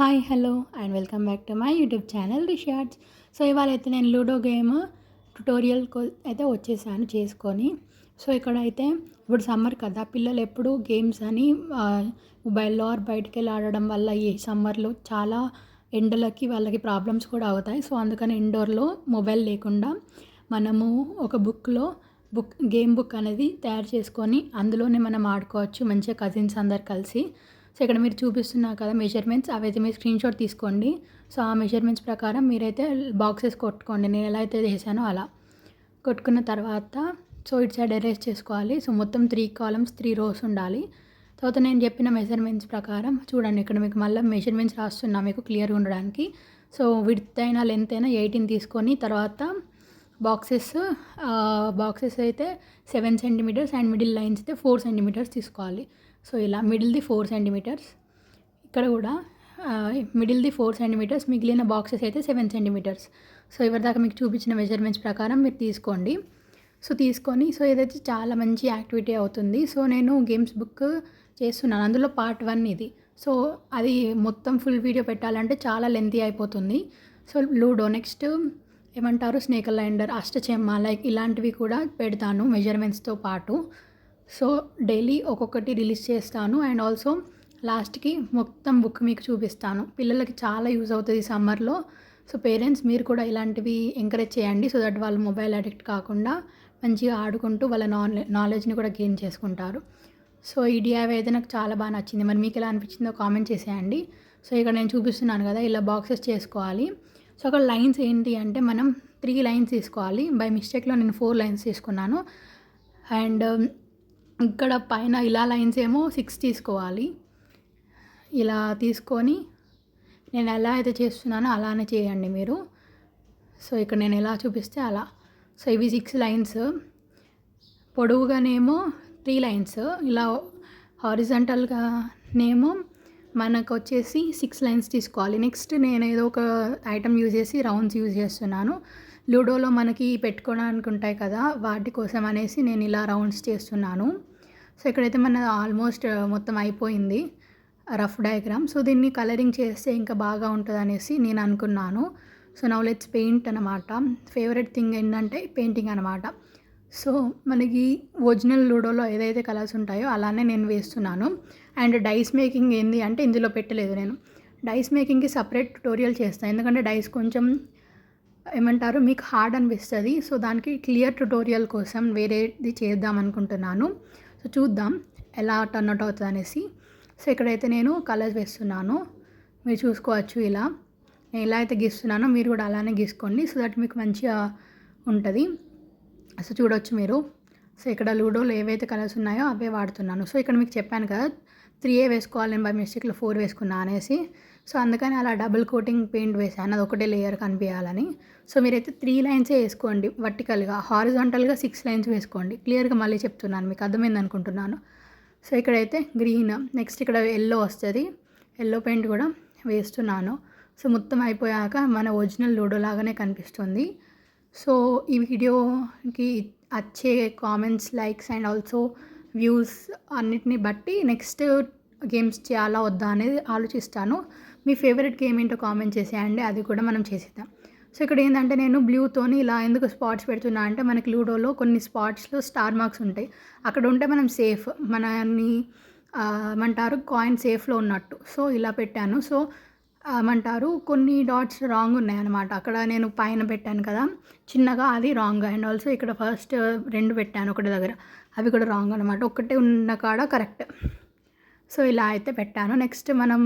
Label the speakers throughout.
Speaker 1: Hi hello and welcome back to my YouTube channel రిషార్ట్స్. So ఇవాళ అయితే నేను లూడో గేమ్ ట్యుటోరియల్ అయితే వచ్చేసాను చేసుకొని. సో ఇక్కడైతే ఇప్పుడు సమ్మర్ కదా, పిల్లలు ఎప్పుడు గేమ్స్ అని మొబైల్లో ఆర్ బయటికి వెళ్ళి ఆడడం వల్ల ఈ సమ్మర్లో చాలా ఎండలకి వాళ్ళకి ప్రాబ్లమ్స్ కూడా అవుతాయి. సో అందుకని ఇండోర్లో మొబైల్ లేకుండా మనము ఒక గేమ్ బుక్ అనేది తయారు చేసుకొని అందులోనే మనం ఆడుకోవచ్చు మంచిగా కజిన్స్ అందరు కలిసి. సో ఇక్కడ మీరు చూపిస్తున్నారు కదా మెజర్మెంట్స్, అవైతే మీరు స్క్రీన్‌షాట్ తీసుకోండి. సో ఆ మెజర్మెంట్స్ ప్రకారం మీరైతే బాక్సెస్ కొట్టుకోండి. నేను ఎలా అయితే చేశానో అలా కొట్టుకున్న తర్వాత సో ఇటు సైడ్ ఎరేజ్ చేసుకోవాలి. సో మొత్తం 3 కాలమ్స్ 3 రోస్ ఉండాలి. తర్వాత నేను చెప్పిన మెజర్మెంట్స్ ప్రకారం చూడండి, ఇక్కడ మీకు మళ్ళీ మెజర్మెంట్స్ రాస్తున్నా మీకు క్లియర్గా ఉండడానికి. సో విడ్త్ అయినా లెంత్ అయినా 18 తీసుకొని తర్వాత బాక్సెస్ అయితే 7 సెంటీమీటర్స్ అండ్ మిడిల్ లైన్స్ అయితే 4 సెంటీమీటర్స్ తీసుకోవాలి. సో ఇలా మిడిల్ది 4 సెంటీమీటర్స్, ఇక్కడ కూడా మిడిల్ది 4 సెంటీమీటర్స్, మిగిలిన బాక్సెస్ అయితే 7 సెంటీమీటర్స్. సో ఇవరిదాకా మీకు చూపించిన మెజర్మెంట్స్ ప్రకారం మీరు తీసుకోండి. సో ఇదైతే చాలా మంచి యాక్టివిటీ అవుతుంది. సో నేను గేమ్స్ బుక్ చేస్తున్నాను, అందులో పార్ట్ 1 ఇది. సో అది మొత్తం ఫుల్ వీడియో పెట్టాలంటే చాలా లెంతీ అయిపోతుంది. సో లూడో నెక్స్ట్ ఏమంటారు స్నేక్ లైండర్, అష్టచెమ్మ లైక్ ఇలాంటివి కూడా పెడతాను మెజర్మెంట్స్తో పాటు. సో డైలీ ఒక్కొక్కటి రిలీజ్ చేస్తాను అండ్ ఆల్సో లాస్ట్కి మొత్తం బుక్ మీకు చూపిస్తాను. పిల్లలకి చాలా యూజ్ అవుతుంది సమ్మర్లో. సో పేరెంట్స్ మీరు కూడా ఇలాంటివి ఎంకరేజ్ చేయండి, సో దట్ వాళ్ళు మొబైల్ అడిక్ట్ కాకుండా మంచిగా ఆడుకుంటూ వాళ్ళ నాలెడ్జ్ని కూడా గెయిన్ చేసుకుంటారు. సో ఈ డిఐవై అయితే నాకు చాలా బాగా నచ్చింది. మరి మీకు ఎలా అనిపించిందో కామెంట్ చేసేయండి. సో ఇక్కడ నేను చూపిస్తున్నాను కదా, ఇలా బాక్సెస్ చేసుకోవాలి. సో అక్కడ లైన్స్ ఏంటి అంటే మనం 3 లైన్స్ తీసుకోవాలి. బై మిస్టేక్లో నేను 4 లైన్స్ తీసుకున్నాను. అండ్ ఇక్కడ పైన ఇలా లైన్స్ ఏమో 6 తీసుకోవాలి. ఇలా తీసుకొని నేను ఎలా అయితే చేస్తున్నానో అలానే చేయండి మీరు. సో ఇక్కడ నేను ఎలా చూపిస్తే అలా. సో ఇవి 6 లైన్స్, పొడవుగానేమో 3 లైన్స్, ఇలా హారిజంటల్గానేమో మనకు వచ్చేసి 6 లైన్స్ తీసుకోవాలి. నెక్స్ట్ నేను ఏదో ఒక ఐటమ్ యూజ్ చేసి రౌండ్స్ యూజ్ చేస్తున్నాను. లూడోలో మనకి పెట్టుకోవడానికి ఉంటాయి కదా, వాటి కోసం అనేసి నేను ఇలా రౌండ్స్ చేస్తున్నాను. సో ఇక్కడైతే మన ఆల్మోస్ట్ మొత్తం అయిపోయింది రఫ్ డయాగ్రామ్. సో దీన్ని కలరింగ్ చేస్తే ఇంకా బాగా ఉంటుంది అనేసి నేను అనుకున్నాను. సో నౌ లెట్స్ పెయింట్ అనమాట. ఫేవరెట్ థింగ్ ఏంటంటే పెయింటింగ్ అనమాట. సో మనకి ఒరిజినల్ లూడోలో ఏదైతే కలర్స్ ఉంటాయో అలానే నేను వేస్తున్నాను. అండ్ డైస్ మేకింగ్ ఏంది అంటే ఇందులో పెట్టలేదు నేను. డైస్ మేకింగ్కి సపరేట్ ట్యుటోరియల్ చేస్తాను, ఎందుకంటే డైస్ కొంచెం ఏమంటారు మీకు హార్డ్ అనిపిస్తుంది. సో దానికి క్లియర్ ట్యుటోరియల్ కోసం వేరేది చేద్దాం అనుకుంటున్నాను. సో చూద్దాం ఎలా టర్న్ అవుట్ అవుతుంది అనేసి. సో ఇక్కడైతే నేను కలర్స్ వేస్తున్నాను, మీరు చూసుకోవచ్చు. ఇలా నేను ఎలా అయితే గీస్తున్నానో మీరు కూడా అలానే గీసుకోండి, సో దట్ మీకు మంచిగా ఉంటుంది. సో చూడొచ్చు మీరు. సో ఇక్కడ లూడోలో ఏవైతే కలర్స్ ఉన్నాయో అవే వాడుతున్నాను. సో ఇక్కడ మీకు చెప్పాను కదా 3 వేసుకోవాలి, నేను బై మిస్టేక్లో 4 వేసుకున్నా అనేసి. సో అందుకని అలా డబుల్ కోటింగ్ పెయింట్ వేసాను, అది ఒకటే లేయర్ కనిపించాలని. సో మీరైతే 3 లైన్సే వేసుకోండి వర్టికల్గా, హారిజాంటల్గా 6 లైన్స్ వేసుకోండి. క్లియర్గా మళ్ళీ చెప్తున్నాను, మీకు అర్థమైంది అనుకుంటున్నాను. సో ఇక్కడైతే గ్రీన్, నెక్స్ట్ ఇక్కడ ఎల్లో వస్తుంది, ఎల్లో పెయింట్ కూడా వేస్తున్నాను. సో మొత్తం అయిపోయాక మన ఒరిజినల్ లూడో లాగానే కనిపిస్తుంది. సో ఈ వీడియోకి వచ్చే comments, likes and also views అన్నిటిని బట్టి నెక్స్ట్ గేమ్స్ చేయాలా వద్దా అనేది ఆలోచిస్తాను. మీ ఫేవరెట్ గేమ్ ఏంటో కామెంట్ చేసేయండి, అది కూడా మనం చేసేద్దాం. సో ఇక్కడ ఏంటంటే నేను బ్లూతోని ఇలా ఎందుకు స్పాట్స్ పెడుతున్నా అంటే మనకి లూడోలో కొన్ని స్పాట్స్లో స్టార్ మార్క్స్ ఉంటాయి, అక్కడ ఉంటే మనం సేఫ్, మనని ఏమంటారు కాయిన్ సేఫ్లో ఉన్నట్టు. సో ఇలా పెట్టాను. సో ఏమంటారు కొన్ని డాట్స్ రాంగ్ ఉన్నాయన్నమాట. అక్కడ నేను పైన పెట్టాను కదా చిన్నగా, అది రాంగ్. అండ్ ఆల్సో ఇక్కడ ఫస్ట్ 2 పెట్టాను ఒకటి దగ్గర, అవి కూడా రాంగ్ అనమాట. ఒకటే ఉన్న కాడ కరెక్ట్. సో ఇలా అయితే పెట్టాను. నెక్స్ట్ మనం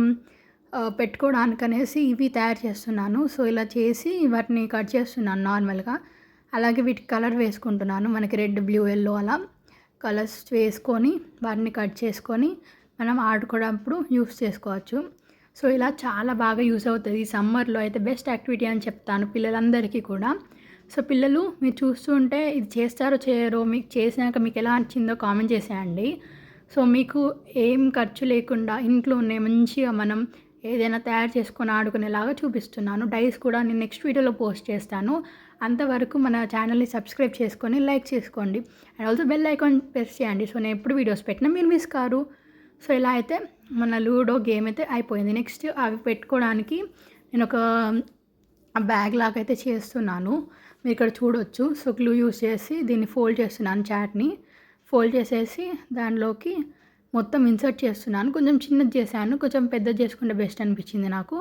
Speaker 1: పెట్టుకోవడానికి అనేసి ఇవి తయారు చేస్తున్నాను. సో ఇలా చేసి వాటిని కట్ చేస్తున్నాను నార్మల్గా. అలాగే వీటికి కలర్ వేసుకుంటున్నాను, మనకి రెడ్, బ్లూ, ఎల్లో అలా కలర్స్ వేసుకొని వాటిని కట్ చేసుకొని మనం ఆడుకోవడప్పుడు యూస్ చేసుకోవచ్చు. సో ఇలా చాలా బాగా యూస్ అవుతుంది. ఈ సమ్మర్లో అయితే బెస్ట్ యాక్టివిటీ అని చెప్తాను పిల్లలందరికీ కూడా. సో పిల్లలు మీరు చూస్తూ ఉంటే ఇది చేస్తారో చేయరో, మీకు చేసినాక మీకు ఎలా నచ్చిందో కామెంట్ చేసేయండి. సో మీకు ఏం ఖర్చు లేకుండా ఇంట్లోనే మంచిగా మనం ఏదైనా తయారు చేసుకొని ఆడుకునేలాగా చూపిస్తున్నాను. డైస్ కూడా నేను నెక్స్ట్ వీడియోలో పోస్ట్ చేస్తాను. అంతవరకు మన ఛానల్ని సబ్స్క్రైబ్ చేసుకొని లైక్ చేసుకోండి and also bell icon press చేయండి. సో నేను ఎప్పుడు వీడియోస్ పెట్టినా మీరు మిస్ కారు. సో ఇలా అయితే మన లూడో గేమ్ అయితే అయిపోయింది. నెక్స్ట్ అవి పెట్టుకోవడానికి నేను ఒక బ్యాగ్ లాగా అయితే చేస్తున్నాను. మీరు ఇక్కడ చూడొచ్చు. సో గ్లూ యూస్ చేసి దీన్ని ఫోల్డ్ చేస్తున్నాను చాట్‌ని. ఫోల్డ్ చేసేసి దానిలోకి మొత్తం ఇన్సర్ట్ చేస్తున్నాను. కొంచెం చిన్నది చేశాను. కొంచెం పెద్దది చేసుకుంటే బెస్ట్ అనిపించింది నాకు.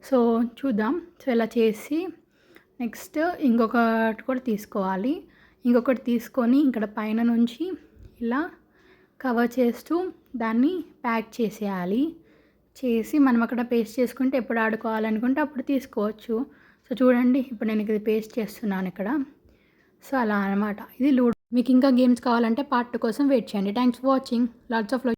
Speaker 1: సో చూద్దాం. సో ఇలా చేసి నెక్స్ట్ ఇంకొకటి కూడా తీసుకోవాలి. ఇంకొకటి తీసుకొని ఇక్కడ పైన నుంచి ఇలా కవర్ చేస్తూ దాన్ని ప్యాక్ చేసేయాలి. చేసి మనం అక్కడ పేస్ట్ చేసుకుంటే ఎప్పుడు ఆడుకోవాలనుకుంటే అప్పుడు తీసుకోవచ్చు. సో చూడండి, ఇప్పుడు నేను ఇది పేస్ట్ చేస్తున్నాను ఇక్కడ. సో అలా అనమాట. ఇది లూడో. మీకు ఇంకా గేమ్స్ కావాలంటే పార్ట్ 2 కోసం వెయిట్ చేయండి. Thanks for watching. Lots of love.